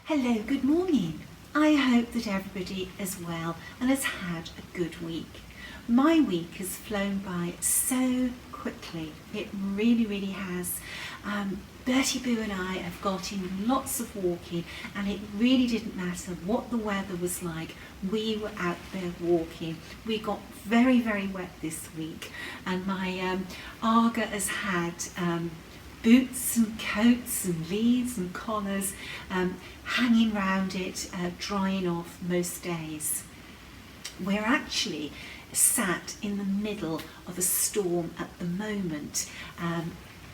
Hello, good morning. I hope that everybody is well and has had a good week. My week has flown by so quickly. It really has. Bertie Boo and I have got in lots of walking, and it really didn't matter what the weather was like. We were out there walking. We got very wet this week, and my Arga has had boots and coats and leads and collars hanging round it, drying off most days. We're actually sat in the middle of a storm at the moment.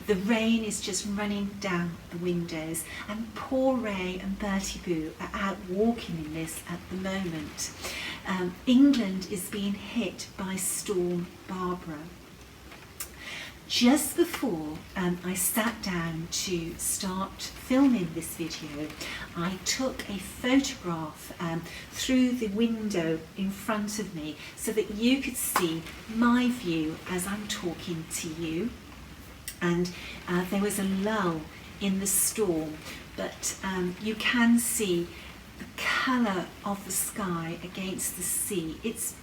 The rain is just running down the windows, and poor Ray and Bertie Boo are out walking in this at the moment. England is being hit by Storm Barbara. Just before I sat down to start filming this video, I took a photograph through the window in front of me so that you could see my view as I'm talking to you. And there was a lull in the storm, but you can see the colour of the sky against the sea. It's,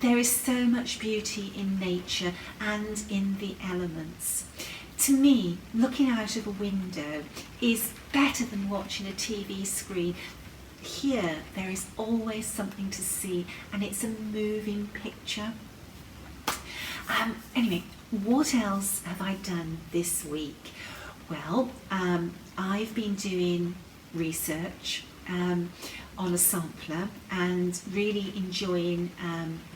there is so much beauty in nature and in the elements. To me, looking out of a window is better than watching a TV screen. Here, there is always something to see, and it's a moving picture. Anyway, what else have I done this week? Well, I've been doing research on a sampler and really enjoying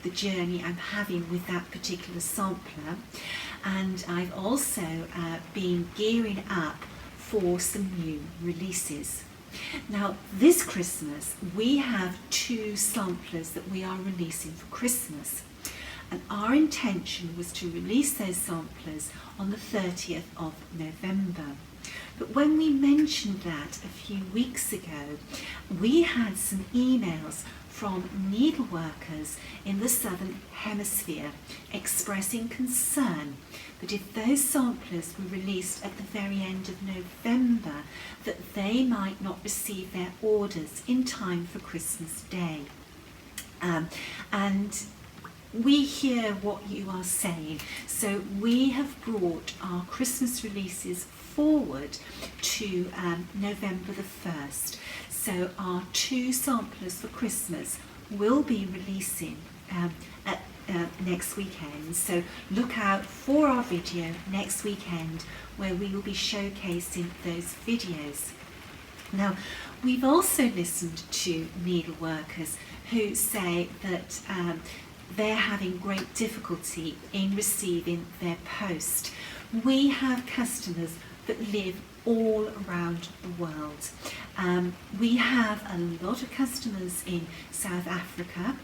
the journey I'm having with that particular sampler, and I've also been gearing up for some new releases. Now this Christmas we have 2 samplers that we are releasing for Christmas, and our intention was to release those samplers on the 30th of November. But when we mentioned that a few weeks ago, we had some emails from needleworkers in the Southern Hemisphere expressing concern that if those samplers were released at the very end of November, that they might not receive their orders in time for Christmas Day. And we hear what you are saying, so we have brought our Christmas releases forward to November the 1st. So our 2 samplers for Christmas will be releasing at next weekend. So look out for our video next weekend where we will be showcasing those videos. Now, we've also listened to needleworkers who say that they're having great difficulty in receiving their post. We have customers that live all around the world. We have a lot of customers in South Africa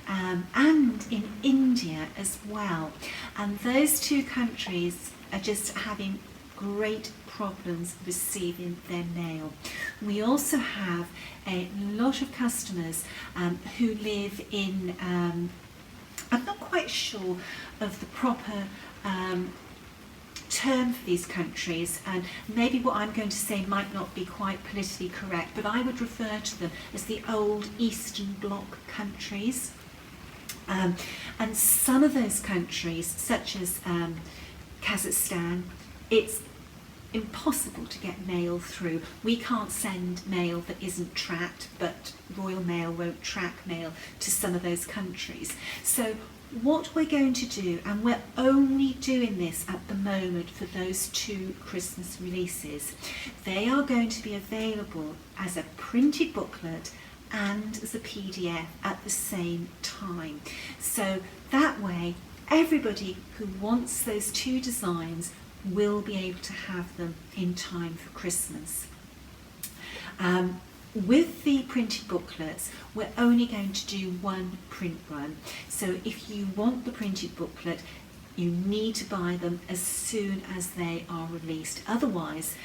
and in India as well. And those 2 countries are just having great problems receiving their mail. We also have a lot of customers who live in I'm not quite sure of the proper term for these countries, and maybe what I'm going to say might not be quite politically correct, but I would refer to them as the old Eastern Bloc countries. And some of those countries, such as Kazakhstan, it's impossible to get mail through. We can't send mail that isn't tracked, but Royal Mail won't track mail to some of those countries. So what we're going to do, and we're only doing this at the moment for those 2 Christmas releases, they are going to be available as a printed booklet and as a PDF at the same time. So that way everybody who wants those 2 designs will be able to have them in time for Christmas. With the printed booklets, we're only going to do 1 print run. So if you want the printed booklet, you need to buy them as soon as they are released. Otherwise,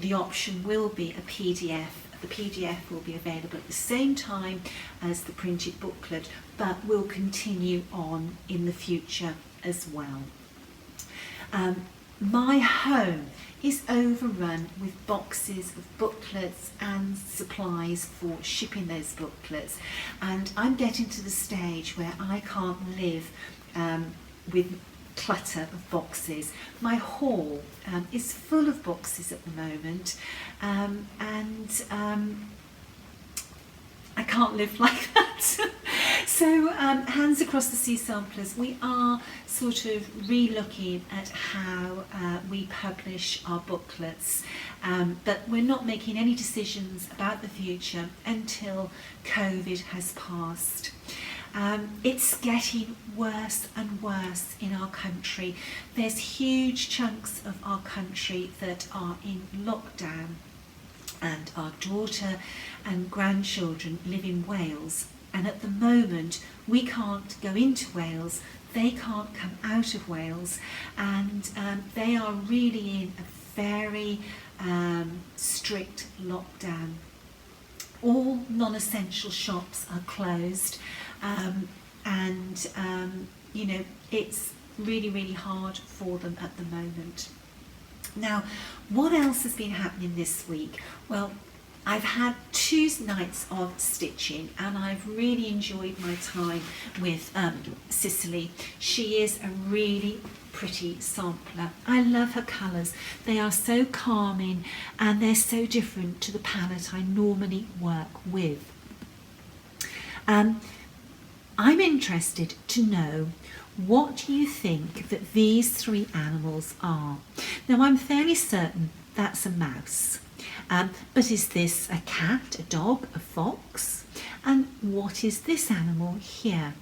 the option will be a PDF. The PDF will be available at the same time as the printed booklet, but will continue on in the future as well. my home is overrun with boxes of booklets and supplies for shipping those booklets, and I'm getting to the stage where I can't live with clutter of boxes. My hall is full of boxes at the moment, and I can't live like that. So Hands Across the Sea Samplers, we are sort of re-looking at how we publish our booklets, but we're not making any decisions about the future until COVID has passed. It's getting worse and worse in our country. There's huge chunks of our country that are in lockdown, and our daughter and grandchildren live in Wales, and at the moment we can't go into Wales, they can't come out of Wales, and they are really in a very strict lockdown. All non-essential shops are closed, and you know, it's really hard for them at the moment. Now, what else has been happening this week? Well, I've had 2 nights of stitching, and I've really enjoyed my time with Cicely. She is a really pretty sampler. I love her colours. They are so calming, and they're so different to the palette I normally work with. I'm interested to know what you think that these 3 animals are. Now, I'm fairly certain that's a mouse, but is this a cat, a dog, a fox? And what is this animal here?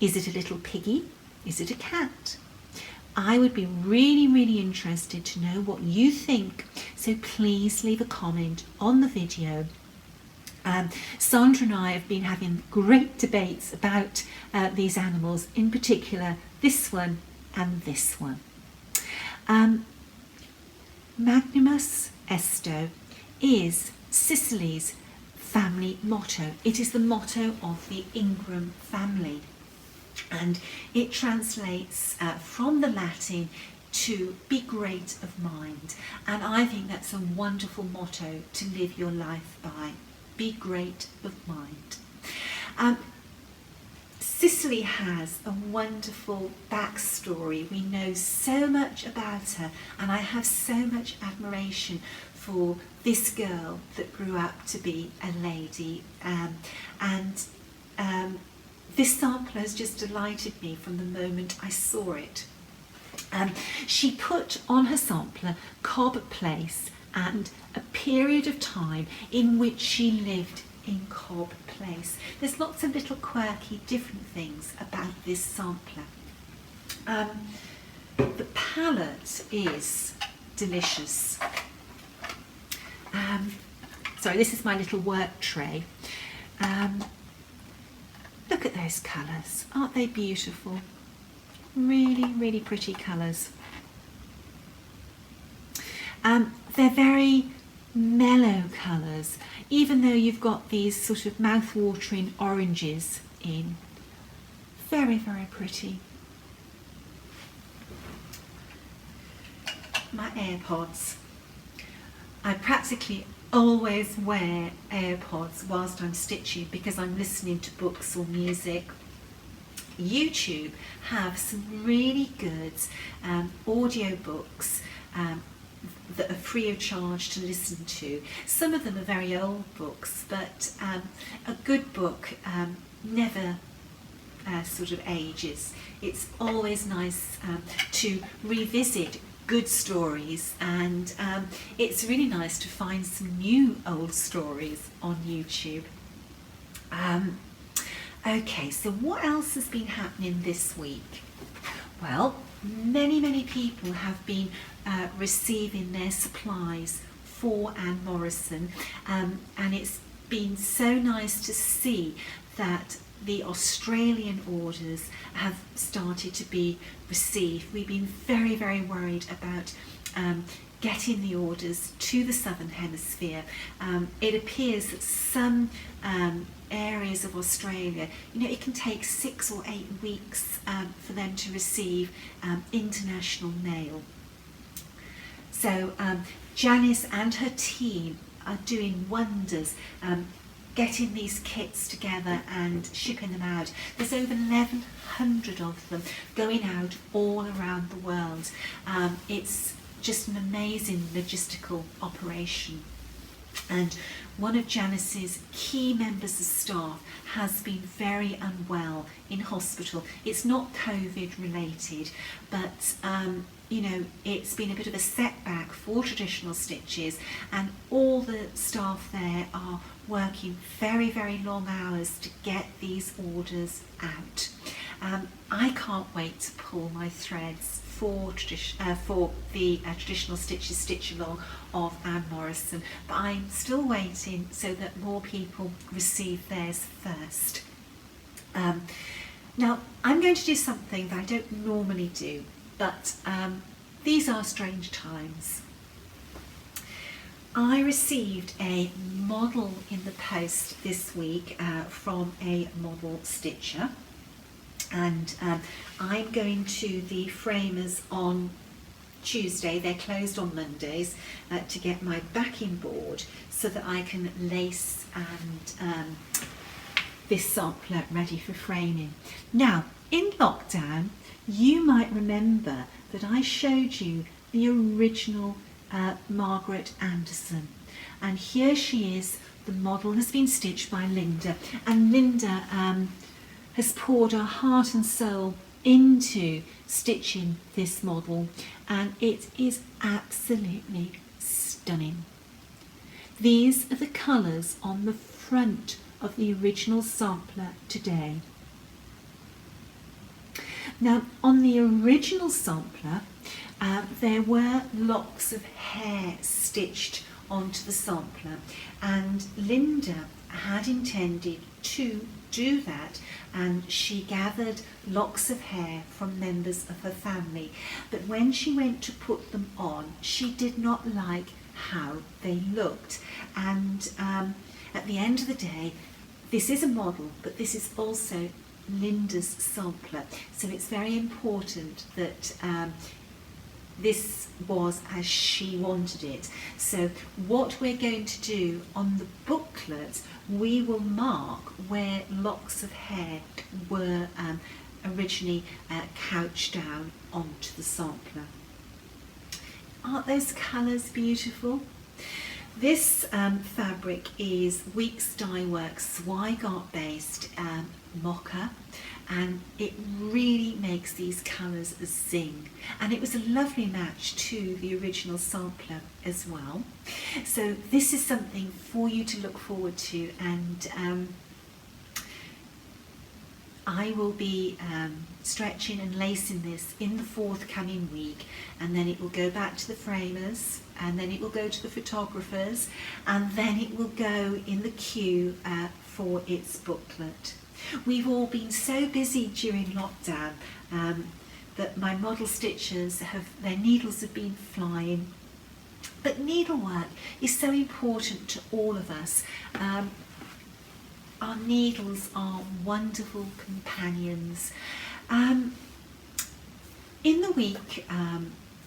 Is it a little piggy? Is it a cat? I would be really interested to know what you think, so please leave a comment on the video. Sandra and I have been having great debates about these animals, in particular this one and this one. Magnimus Esto is Cicely's family motto. It is the motto of the Ingram family, and it translates from the Latin to be great of mind, and I think that's a wonderful motto to live your life by. Be great of mind. Cicely has a wonderful backstory. We know so much about her, and I have so much admiration for this girl that grew up to be a lady, and this sampler has just delighted me from the moment I saw it. She put on her sampler Cobb Place and a period of time in which she lived in Cobb Place. There's lots of little quirky different things about this sampler. The palette is delicious. Sorry, this is my little work tray. Look at those colours, aren't they beautiful? Really pretty colours. They're very mellow colours, even though you've got these sort of mouth-watering oranges in. Very pretty. My AirPods. I practically always wear AirPods whilst I'm stitching because I'm listening to books or music. YouTube have some really good audio books that are free of charge to listen to. Some of them are very old books, but a good book never sort of ages. It's always nice to revisit good stories, and it's really nice to find some new old stories on YouTube. Okay, so what else has been happening this week? Well, many people have been receiving their supplies for Anne Morrison, and it's been so nice to see that the Australian orders have started to be received. We've been very worried about getting the orders to the Southern Hemisphere. It appears that some areas of Australia, it can take 6 or 8 weeks for them to receive international mail. So Janice and her team are doing wonders, getting these kits together and shipping them out. There's over 1,100 of them going out all around the world. It's just an amazing logistical operation. And one of Janice's key members of staff has been very unwell in hospital. It's not COVID related, but it's been a bit of a setback for traditional stitches, and all the staff there are working very, very long hours to get these orders out. I can't wait to pull my threads for the traditional stitches stitch along of Anne Morrison, but I'm still waiting so that more people receive theirs first. Now I'm going to do something that I don't normally do, but these are strange times. I received a model in the post this week from a model stitcher, and I'm going to the framers on Tuesday. They're closed on Mondays to get my backing board so that I can lace and this sampler ready for framing. Now, in lockdown, you might remember that I showed you the original Margaret Anderson, and here she is. The model has been stitched by Linda, and Linda has poured her heart and soul into stitching this model, and it is absolutely stunning. These are the colours on the front of the original sampler today. Now, on the original sampler, there were locks of hair stitched onto the sampler, and Linda had intended to do that, and she gathered locks of hair from members of her family, but when she went to put them on, she did not like how they looked. And at the end of the day, this is a model, but this is also Linda's sampler, so it's very important that this was as she wanted it. So what we're going to do on the booklet, we will mark where locks of hair were originally couched down onto the sampler. Aren't those colours beautiful? This fabric is Weeks Dye Works Zweigart based mocha, and it really makes these colours zing, and it was a lovely match to the original sampler as well. So this is something for you to look forward to, and I will be stretching and lacing this in the forthcoming week, and then it will go back to the framers, and then it will go to the photographers, and then it will go in the queue for its booklet. We've all been so busy during lockdown that my model stitchers their needles have been flying. But needlework is so important to all of us. Our needles are wonderful companions. In the week,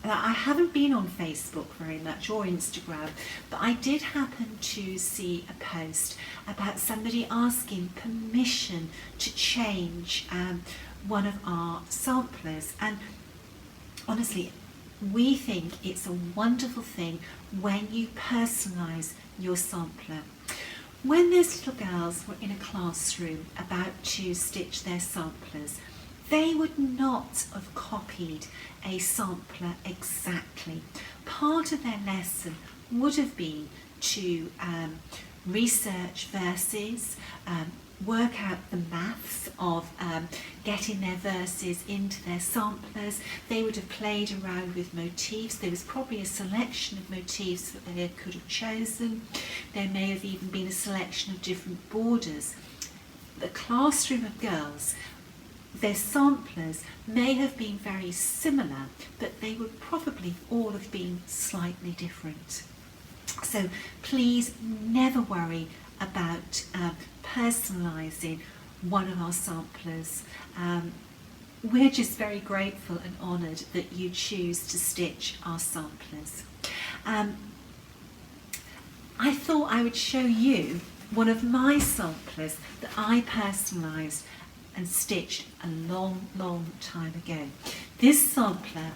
I haven't been on Facebook very much or Instagram, but I did happen to see a post about somebody asking permission to change one of our samplers, and honestly, we think it's a wonderful thing when you personalise your sampler. When those little girls were in a classroom about to stitch their samplers, they would not have copied a sampler exactly. Part of their lesson would have been to research verses, work out the maths of getting their verses into their samplers. They would have played around with motifs. There was probably a selection of motifs that they could have chosen. There may have even been a selection of different borders. The classroom of girls their samplers may have been very similar, but they would probably all have been slightly different. So please never worry about personalising one of our samplers. We're just very grateful and honoured that you choose to stitch our samplers. I thought I would show you one of my samplers that I personalised and stitched a long time ago. This sampler,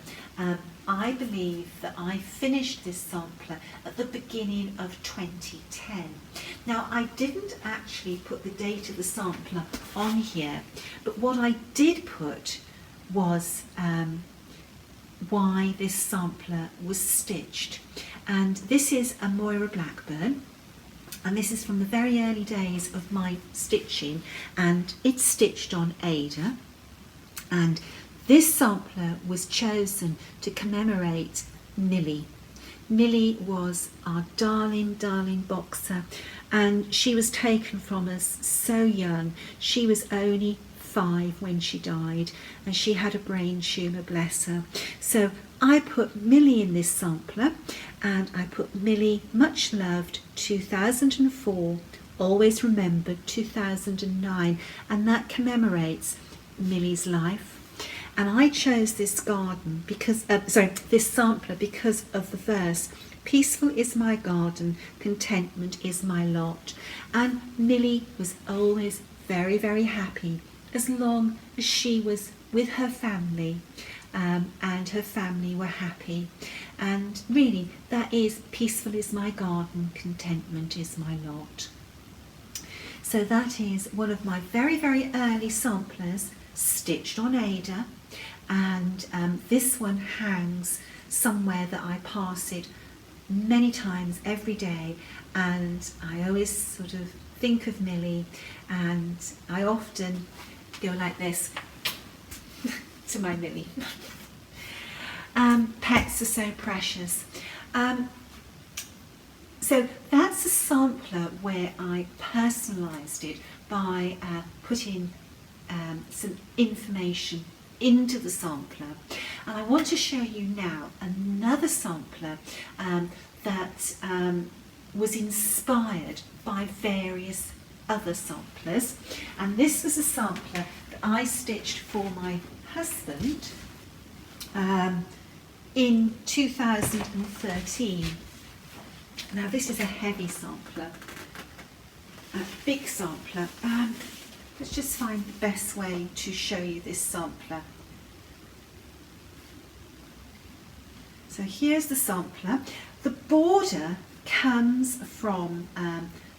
I believe that I finished this sampler at the beginning of 2010. Now, I didn't actually put the date of the sampler on here, but what I did put was why this sampler was stitched. And this is a Moira Blackburn, and this is from the very early days of my stitching, and it's stitched on Ada. And this sampler was chosen to commemorate Millie. Millie was our darling boxer, and she was taken from us so young. She was only 5 when she died, and she had a brain tumour, bless her. So I put Millie in this sampler, and I put Millie, much loved, 2004, always remembered, 2009, and that commemorates Millie's life. And I chose this garden because, this sampler because of the verse, "Peaceful is my garden, contentment is my lot." And Millie was always very happy as long as she was with her family, and her family were happy. And really, that is, peaceful is my garden, contentment is my lot. So that is one of my very early samplers, stitched on Ada, and this one hangs somewhere that I pass it many times every day, and I always sort of think of Millie, and I often go like this to my Millie. Pets are so precious. So that's a sampler where I personalised it by putting some information into the sampler. And I want to show you now another sampler that was inspired by various other samplers. And this was a sampler that I stitched for my husband in 2013. Now this is a heavy sampler, a big sampler. Let's just find the best way to show you this sampler. So here's the sampler. The border comes from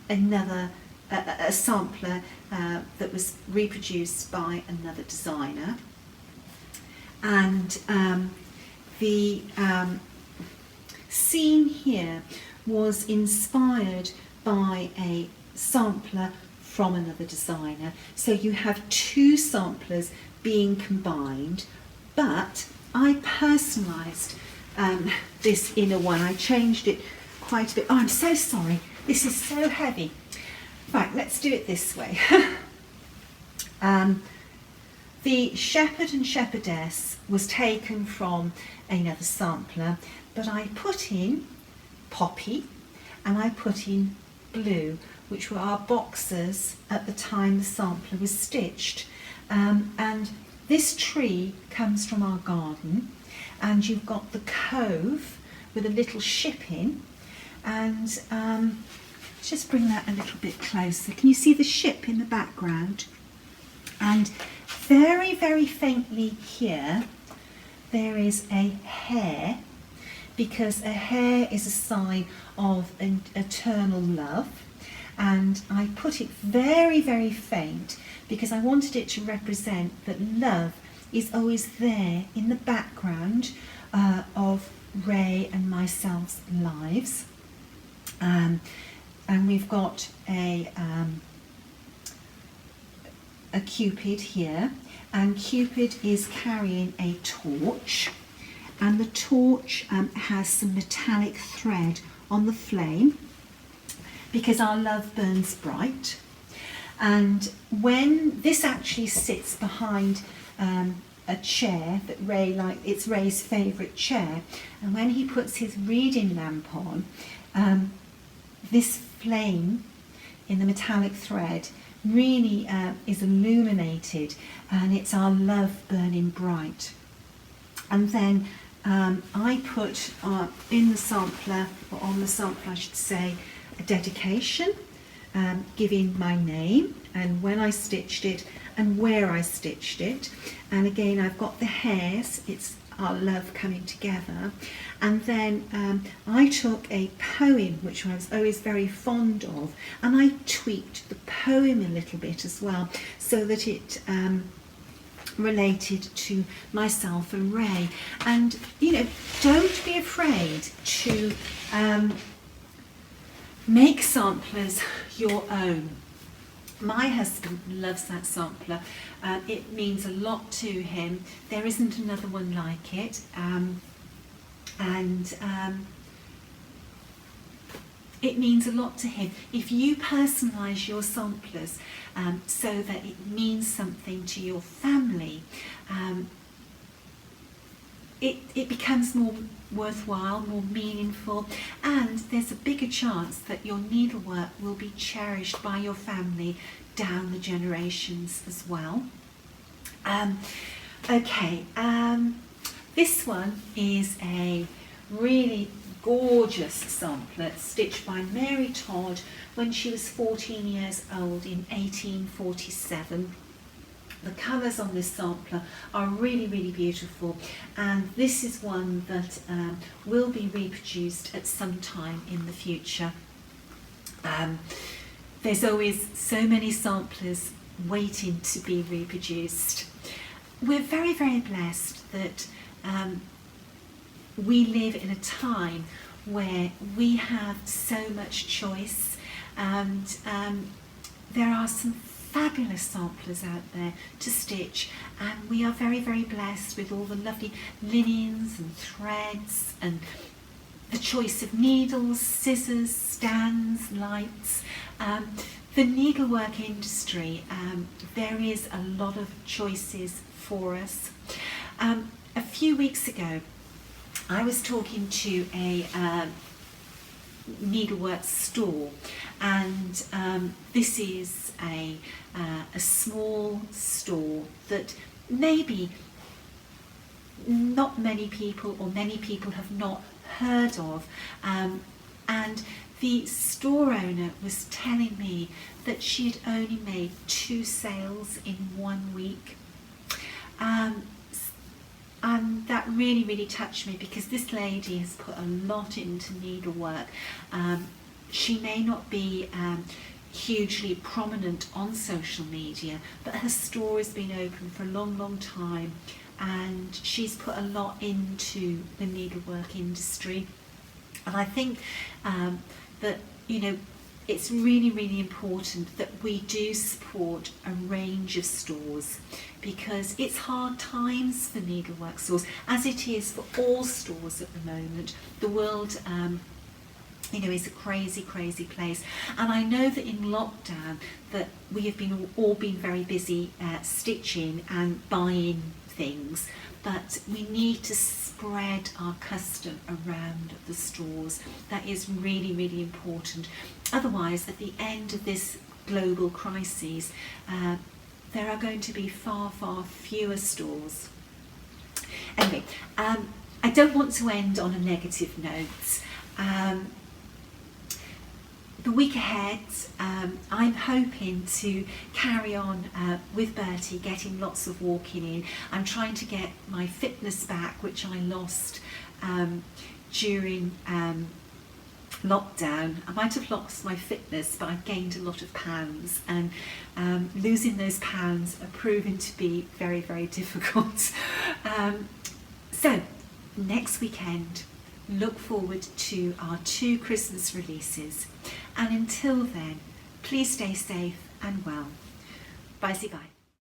another sampler that was reproduced by another designer, and the scene here was inspired by a sampler from another designer. So you have 2 samplers being combined, but I personalised this inner one. I changed it quite a bit. Oh, I'm so sorry. This is so heavy. Right, let's do it this way. The shepherd and shepherdess was taken from another sampler, but I put in poppy and I put in blue, which were our boxers at the time the sampler was stitched. And this tree comes from our garden, and you've got the cove with a little ship in, and just bring that a little bit closer. Can you see the ship in the background? And very faintly here there is a hare, because a hare is a sign of an eternal love, and I put it very faint because I wanted it to represent that love is always there in the background of Ray and myself's lives. And we've got a Cupid here, and Cupid is carrying a torch, and the torch has some metallic thread on the flame because our love burns bright. And when this actually sits behind a chair that it's Ray's favourite chair, and when he puts his reading lamp on, this flame in the metallic thread really is illuminated, and it's our love burning bright. And then I put in the sampler, or on the sampler I should say, a dedication, giving my name and when I stitched it and where I stitched it. And again, I've got the hairs, it's our love coming together. And then I took a poem which I was always very fond of, and I tweaked the poem a little bit as well, so that it related to myself and Ray. And you know, don't be afraid to make samplers your own. My husband loves that sampler. It means a lot to him. There isn't another one like it. It means a lot to him. If you personalise your samplers so that it means something to your family, it becomes more worthwhile, more meaningful, and there's a bigger chance that your needlework will be cherished by your family down the generations as well. This one is a really gorgeous sampler stitched by Mary Todd when she was 14 years old in 1847. The colours on this sampler are really, really beautiful, and this is one that will be reproduced at some time in the future. There's always so many samplers waiting to be reproduced. We're very, very blessed that we live in a time where we have so much choice, and there are some fabulous samplers out there to stitch, and we are very, very blessed with all the lovely linens and threads and the choice of needles, scissors, stands, lights. The needlework industry, there is a lot of choices for us. A few weeks ago I was talking to a needlework store, and this is a small store that maybe not many people, or many people have not heard of, and the store owner was telling me that she had only made 2 sales in 1 week. And that really, really touched me, because this lady has put a lot into needlework. She may not be hugely prominent on social media, but her store has been open for a long, long time, and she's put a lot into the needlework industry. And I think that, you know, it's really, really important that we do support a range of stores, because it's hard times for needlework stores, as it is for all stores at the moment. The world, you know, is a crazy, crazy place. And I know that in lockdown that we have all been very busy stitching and buying things, but we need to spread our custom around the stores. That is really, really important. Otherwise, at the end of this global crisis, there are going to be far, far fewer stores. Anyway, I don't want to end on a negative note. The week ahead, I'm hoping to carry on with Bertie, getting lots of walking in. I'm trying to get my fitness back, which I lost during lockdown. I might have lost my fitness, but I've gained a lot of pounds, and losing those pounds are proving to be very, very difficult. So next weekend, look forward to our 2 Christmas releases, and until then, please stay safe and well. Bye, bye.